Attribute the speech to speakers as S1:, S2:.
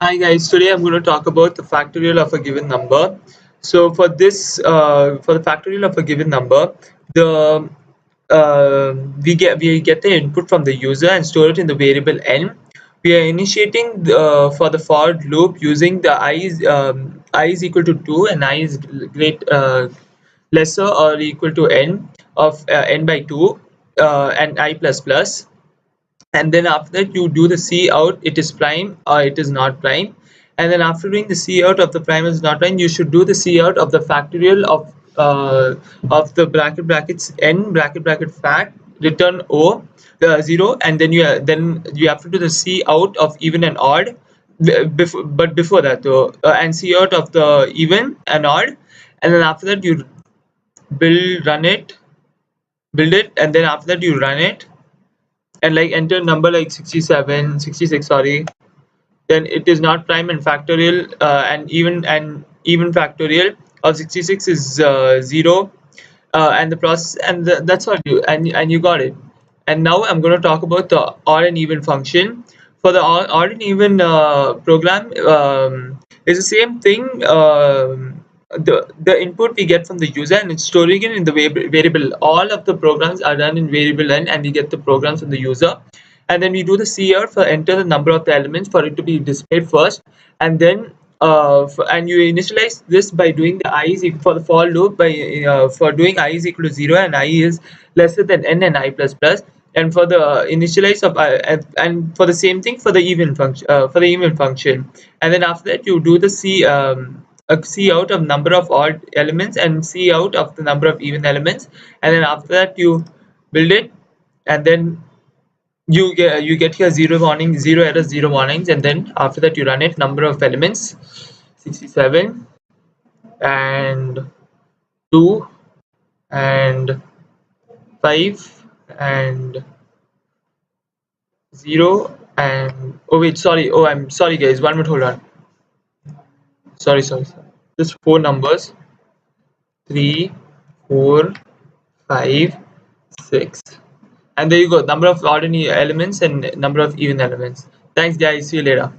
S1: Hi guys, today I'm going to talk about the factorial of a given number. So for the factorial of a given number, the we get the input from the user and store it in the variable n. We are initiating for the for loop using the I is equal to 2 and I is lesser or equal to n of n by 2 and I plus plus, and then after that you do the C out, it is prime or it is not prime. And then after doing the C out of the prime is not prime, you should do the C out of the factorial of the brackets n bracket fact return O 0, and then you have to do the C out of even and odd but before that though, and C out of the even and odd, and then after that you build it, and then after that you run it and like enter number like 67, 66, sorry, then it is not prime, and factorial and even factorial of 66 is 0, and the process that's all you got it. And now I'm going to talk about the odd and even function. For the odd and even program, it's the same thing. The input we get from the user and it's storing it in the variable. All of the programs are done in variable n, and we get the programs from the user, and then we do the cout for enter the number of the elements for it to be displayed first, and then and you initialize this by doing the I is equal for the for loop by for doing I is equal to 0 and I is lesser than n and I plus plus, and for the initialize of and for the same thing for the even function, and then after that you do the C out of number of odd elements and C out of the number of even elements, and then after that you build it, and then you get here zero warning, zero errors, zero warnings, and then after that you run it number of elements 67 and 2 and 5 and 0 and oh wait, sorry, oh I'm sorry guys, 1 minute, hold on, sorry, just four numbers, 3, 4, 5, 6, and there you go, number of ordinary elements and number of even elements. Thanks guys, see you later.